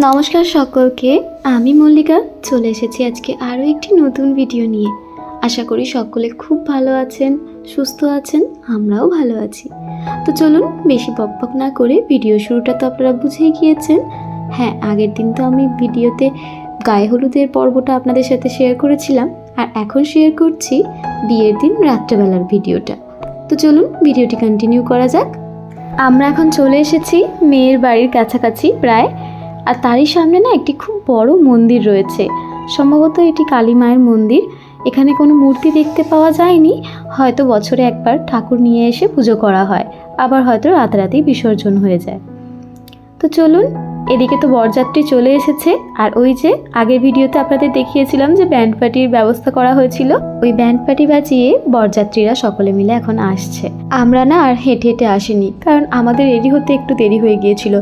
নমস্কার সকলকে, আমি মল্লিকা চলে এসেছি আজকে আরও একটি নতুন ভিডিও নিয়ে। আশা করি সকলে খুব ভালো আছেন, সুস্থ আছেন, আমরাও ভালো আছি। তো চলুন বেশি বকবক না করে ভিডিও শুরুটা তো আপনারা বুঝেই গিয়েছেন। হ্যাঁ, আগের দিন তো আমি ভিডিওতে গায়ে হলুদের পর্বটা আপনাদের সাথে শেয়ার করেছিলাম, আর এখন শেয়ার করছি বিয়ের দিন রাত্রেবেলার ভিডিওটা। তো চলুন ভিডিওটি কন্টিনিউ করা যাক। আমরা এখন চলে এসেছি মেয়ের বাড়ির কাছাকাছি প্রায়, আর তারই সামনে না একটি খুব বড় মন্দির রয়েছে। সম্ভবত এটি কালী মায়ের মন্দির। এখানে কোনো মূর্তি দেখতে পাওয়া যায়নি, হয়তো বছরে একবার ঠাকুর নিয়ে এসে পুজো করা হয়, আবার হয়তো রাতারাতি বিসর্জন হয়ে যায়। তো চলুন, এদিকে তো বরযাত্রী চলে এসেছে, আর ওই যে আগের ভিডিওতে আপনাদের দেখিয়েছিলাম যে ব্যান্ড পার্টির ব্যবস্থা করা হয়েছিল, ওই ব্যান্ড পার্টি বাজিয়ে বরযাত্রীরা সকলে মিলে এখন আসছে। আমরা না আর হেঁটে হেঁটে আসিনি, কারণ আমাদের রেডি হতে একটু দেরি হয়ে গিয়েছিল।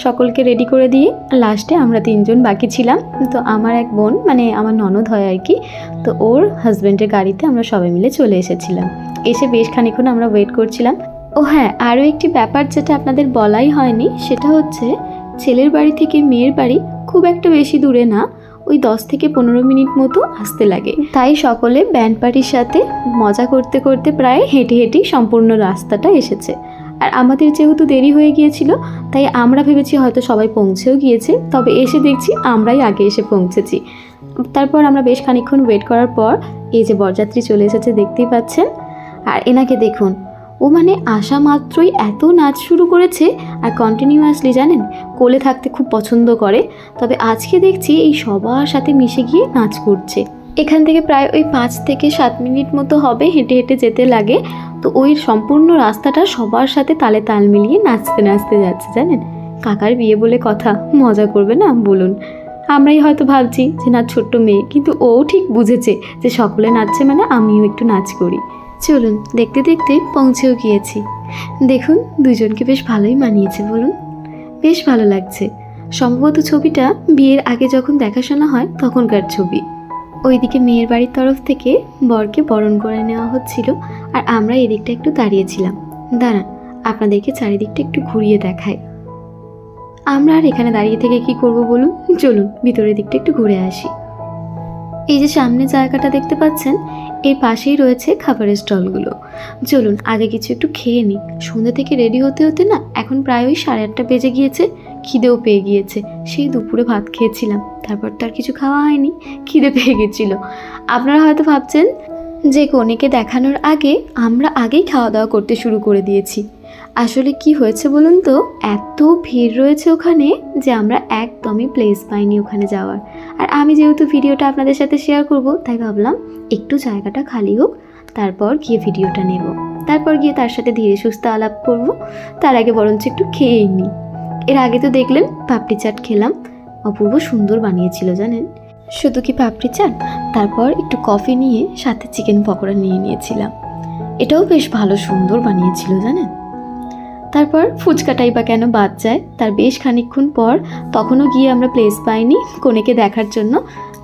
সকলকে রেডি করে দিয়ে লাস্টে আমরা তিনজন বাকি ছিলাম। তো আমার এক বোন, মানে আমার ননদ হয় আর কি, তো ওর হাজব্যান্ডের গাড়িতে আমরা সবাই মিলে চলে এসেছিলাম। এসে বেশ খানিকক্ষণ আমরা ওয়েট করছিলাম। ও হ্যাঁ, আরও একটি ব্যাপার যেটা আপনাদের বলাই হয়নি, সেটা হচ্ছে ছেলের বাড়ি থেকে মেয়ের বাড়ি খুব একটা বেশি দূরে না, ওই 10 থেকে 15 মিনিট মতো আসতে লাগে। তাই সকলে ব্যান্ড পার্টির সাথে মজা করতে করতে প্রায় হেঁটে হেঁটেই সম্পূর্ণ রাস্তাটা এসেছে। আর আমাদের যেহেতু দেরি হয়ে গিয়েছিল, তাই আমরা ভেবেছি হয়তো সবাই পৌঁছেও গিয়েছে, তবে এসে দেখছি আমরাই আগে এসে পৌঁছেছি। তারপর আমরা বেশ খানিকক্ষণ ওয়েট করার পর এই যে বরযাত্রী চলে এসেছে, দেখতেই পাচ্ছেন। আর এনাকে দেখুন, ও মানে আসা মাত্রই এত নাচ শুরু করেছে, আর কন্টিনিউয়াসলি জানেন কোলে থাকতে খুব পছন্দ করে। তবে আজকে দেখছি এই সবার সাথে মিশে গিয়ে নাচ করছে। এখান থেকে প্রায় ওই 5 থেকে 7 মিনিট মতো হবে হেঁটে হেঁটে যেতে লাগে। তো ওই সম্পূর্ণ রাস্তাটা সবার সাথে তালে তাল মিলিয়ে নাচতে নাচতে যাচ্ছে। জানেন, কাকার বিয়ে বলে কথা, মজা করবে না বলুন? আমরাই হয়তো ভাবছি যে না ছোট্ট মেয়ে, কিন্তু ও ঠিক বুঝেছে যে সকলে নাচছে মানে আমিও একটু নাচ করি। চলুন, দেখতে দেখতে পৌঁছেও গিয়েছি। দেখুন দুজনকে বেশ ভালোই মানিয়েছে বলুন, বেশ ভালো লাগছে। সম্ভবত ছবিটা বিয়ের আগে যখন দেখাশোনা হয় তখনকার ছবি। ওইদিকে মেয়ের বাড়ির তরফ থেকে বরকে বরণ করে নেওয়া হচ্ছিল, আর আমরা এদিকটা একটু দাঁড়িয়েছিলাম। দাঁড়ান, আপনাদেরকে চারিদিকটা একটু ঘুরিয়ে দেখাই। আমরা আর এখানে দাঁড়িয়ে থেকে কি করব বলুন, চলুন ভিতরের দিকটা একটু ঘুরে আসি। এই যে সামনে জায়গাটা দেখতে পাচ্ছেন, এর পাশেই রয়েছে খাবারের স্টলগুলো। চলুন আগে কিছু একটু খেয়ে নিই। সন্ধ্যে থেকে রেডি হতে হতে না এখন প্রায় ওই 8:30 বেজে গিয়েছে। খিদেও পেয়ে গিয়েছে, সেই দুপুরে ভাত খেয়েছিলাম, তারপর তো আর কিছু খাওয়া হয়নি, খিদে পেয়ে গেছিলো। আপনারা হয়তো ভাবছেন যে কনেকে দেখানোর আগে আমরা আগেই খাওয়া দাওয়া করতে শুরু করে দিয়েছি। আসলে কি হয়েছে বলুন তো, এত ভিড় রয়েছে ওখানে যে আমরা একদমই প্লেস পাইনি ওখানে যাওয়ার। আর আমি যেহেতু ভিডিওটা আপনাদের সাথে শেয়ার করব, তাই ভাবলাম একটু জায়গাটা খালি হোক, তারপর গিয়ে ভিডিওটা নেব, তারপর গিয়ে তার সাথে ধীরে সুস্থ আলাপ করব। তার আগে বরঞ্চ একটু খেয়েই নিই। এর আগে তো দেখলেন পাপড়ি চাট খেলাম, অপূর্ব সুন্দর বানিয়েছিল জানেন। শুধু কি পাপড়ি চাট, তারপর একটু কফি নিয়ে সাথে চিকেন পকোড়া নিয়ে নিয়েছিলাম, এটাও বেশ ভালো সুন্দর বানিয়েছিল জানেন। তারপর ফুচকাটাই বা কেন বাদ যায়, তার বেশ খানিকক্ষণ পর তখনও গিয়ে আমরা প্লেস পাইনি কনেকে দেখার জন্য।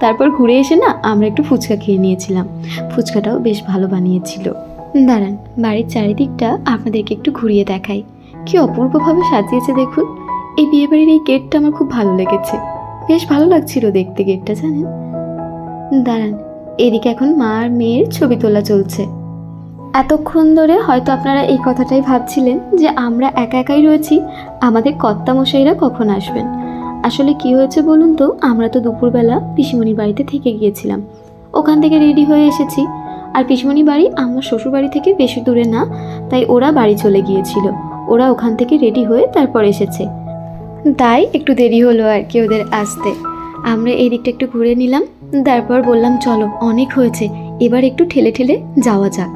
তারপর ঘুরে এসে না আমরা একটু ফুচকা খেয়ে নিয়েছিলাম, ফুচকাটাও বেশ ভালো বানিয়েছিল। দাঁড়ান, বাড়ির চারিদিকটা আপনাদেরকে একটু ঘুরিয়ে দেখাই। কি অপূর্বভাবে সাজিয়েছে দেখুন। এই বিয়েবাড়ির এই গেটটা আমার খুব ভালো লেগেছে, বেশ ভালো লাগছিল দেখতে গেটটা জানেন। দাঁড়ান, এদিকে এখন মা আর মেয়ের ছবি তোলা চলছে। এতক্ষণ ধরে হয়তো আপনারা এই কথাটাই ভাবছিলেন যে আমরা একা একাই রয়েছি, আমাদের কর্তামশাইরা কখন আসবেন। আসলে কি হয়েছে বলুন তো, আমরা তো দুপুরবেলা পিসিমণির বাড়িতে থেকে গিয়েছিলাম, ওখান থেকে রেডি হয়ে এসেছি। আর পিসিমণির বাড়ি আমার শ্বশুর বাড়ি থেকে বেশি দূরে না, তাই ওরা বাড়ি চলে গিয়েছিল, ওরা ওখান থেকে রেডি হয়ে তারপর এসেছে, তাই একটু দেরি হলো আর কি ওদের আসতে। আমরা এই দিকটা একটু ঘুরে নিলাম, তারপর বললাম চলো অনেক হয়েছে, এবার একটু ঠেলে ঠেলে যাওয়া যাক।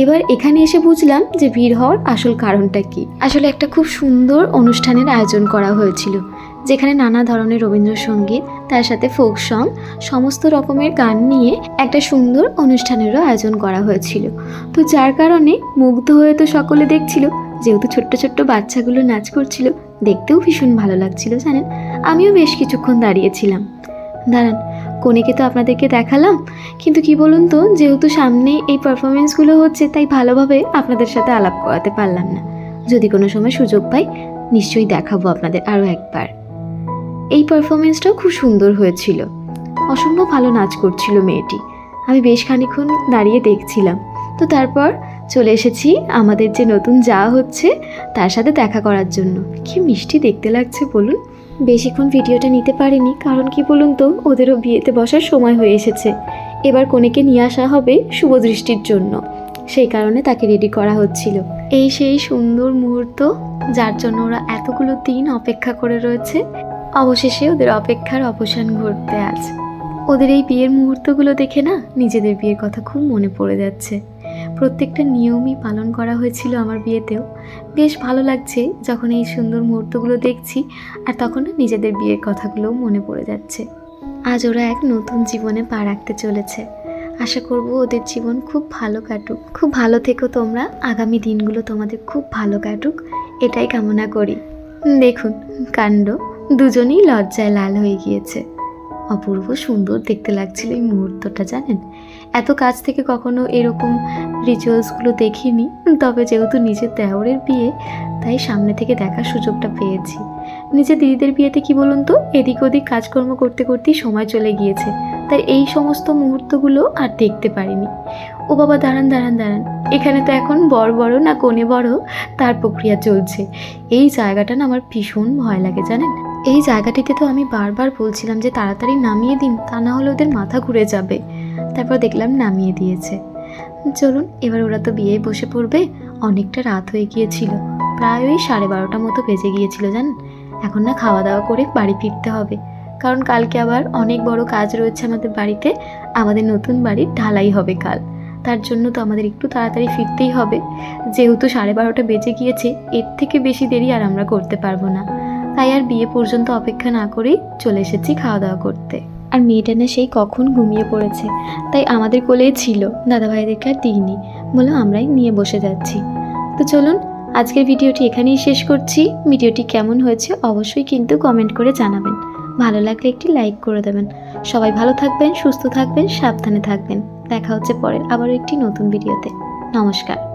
এবার এখানে এসে বুঝলাম যে ভিড় হওয়ার আসল কারণটা কি। আসলে একটা খুব সুন্দর অনুষ্ঠানের আয়োজন করা হয়েছিল, যেখানে নানা ধরনের রবীন্দ্রসঙ্গীত, তার সাথে ফোক সং, সমস্ত রকমের গান নিয়ে একটা সুন্দর অনুষ্ঠানেরও আয়োজন করা হয়েছিল। তো যার কারণে মুগ্ধ হয়ে তো সকলে দেখছিল, যেহেতু ছোট্ট ছোট্ট বাচ্চাগুলো নাচ করছিল, দেখতেও ভীষণ ভালো লাগছিল জানেন। আমিও বেশ কিছুক্ষণ দাঁড়িয়েছিলাম। দাঁড়ান, কনেকে তো আপনাদেরকে দেখালাম, কিন্তু কি বলুন তো, যেহেতু সামনে এই পারফরমেন্সগুলো হচ্ছে, তাই ভালোভাবে আপনাদের সাথে আলাপ করাতে পারলাম না। যদি কোনো সময় সুযোগ পাই নিশ্চয়ই দেখাবো আপনাদের আরও একবার। এই পারফরমেন্সটাও খুব সুন্দর হয়েছিল। অসম্ভব ভালো নাচ করছিল মেয়েটি। আমি বেশ খানিকক্ষণ দাঁড়িয়ে দেখছিলাম। তো তারপর চলে এসেছি আমাদের যে নতুন যা হচ্ছে তার সাথে দেখা করার জন্য। কি মিষ্টি দেখতে লাগছে বলুন। বেশিক্ষণ ভিডিওটা নিতে পারিনি, কারণ কি বলুন তো, ওদেরও বিয়েতে বসার সময় হয়ে এসেছে। এবার কনেকে নিয়ে আসা হবে শুভদৃষ্টির জন্য, সেই কারণে তাকে রেডি করা হচ্ছিল। এই সেই সুন্দর মুহূর্ত যার জন্য ওরা এতগুলো দিন অপেক্ষা করে রয়েছে। অবশেষে ওদের অপেক্ষার অবসান ঘটতে আজ। ওদের এই বিয়ের মুহূর্তগুলো দেখে না নিজেদের বিয়ের কথা খুব মনে পড়ে যাচ্ছে। প্রত্যেকটা নিয়মই পালন করা হয়েছিল আমার বিয়েতেও। বেশ ভালো লাগছে যখন এই সুন্দর মুহূর্তগুলো দেখছি, আর তখন নিজেদের বিয়ের কথাগুলোও মনে পড়ে যাচ্ছে। আজ ওরা এক নতুন জীবনে পা রাখতে চলেছে। আশা করব ওদের জীবন খুব ভালো কাটুক। খুব ভালো থেকো তোমরা, আগামী দিনগুলো তোমাদের খুব ভালো কাটুক, এটাই কামনা করি। দেখুন কাণ্ড, দুজনেই লজ্জায় লাল হয়ে গিয়েছে। অপূর্ব সুন্দর দেখতে লাগছিল এই মুহূর্তটা, জানেন। এত কাছ থেকে কখনো এরকম রিচুয়ালসগুলো দেখিনি, তবে যেহেতু নিজের দেওরের বিয়ে তাই সামনে থেকে দেখার সুযোগটা পেয়েছি। নিজের দিদিদের বিয়েতে কি বলুন তো, এদিক ওদিক কাজকর্ম করতে করতেই সময় চলে গিয়েছে, তাই এই সমস্ত মুহূর্তগুলো আর দেখতে পারিনি। ও বাবা, দাঁড়ান দাঁড়ান দাঁড়ান, এখানে তো এখন বর বড় না কনে বড় তার প্রক্রিয়া চলছে। এই জায়গাটা না আমার ভীষণ ভয় লাগে, জানেন। এই জায়গাটিতে তো আমি বারবার বলছিলাম যে তাড়াতাড়ি নামিয়ে দিন, তা না হলে ওদের মাথা ঘুরে যাবে। তারপর দেখলাম নামিয়ে দিয়েছে। চলুন এবার ওরা তো বিয়ে বসে পড়বে। অনেকটা রাত হয়ে গিয়েছিল, প্রায় ওই 12:30 মতো বেজে গিয়েছিল, জানেন। এখন না খাওয়া দাওয়া করে বাড়ি ফিরতে হবে, কারণ কালকে আবার অনেক বড় কাজ রয়েছে আমাদের বাড়িতে। আমাদের নতুন বাড়ির ঢালাই হবে কাল, তার জন্য তো আমাদের একটু তাড়াতাড়ি ফিরতেই হবে। যেহেতু 12:30 বেজে গিয়েছে, এর থেকে বেশি দেরি আর আমরা করতে পারবো না। তাই আর বিয়ে পর্যন্ত অপেক্ষা না করেই চলে এসেছি খাওয়া দাওয়া করতে। আর মেয়েটা না সেই কখন ঘুমিয়ে পড়েছে, তাই আমাদের কোলেই ছিল, দাদাভাইদেরকে আর দিইনি, বললাম আমরাই নিয়ে বসে যাচ্ছি। তো চলুন আজকের ভিডিওটি এখানেই শেষ করছি। ভিডিওটি কেমন হয়েছে অবশ্যই কিন্তু কমেন্ট করে জানাবেন। ভালো লাগলে একটি লাইক করে দেবেন। সবাই ভালো থাকবেন, সুস্থ থাকবেন, সাবধানে থাকবেন। দেখা হচ্ছে পরের আবারও একটি নতুন ভিডিওতে। নমস্কার।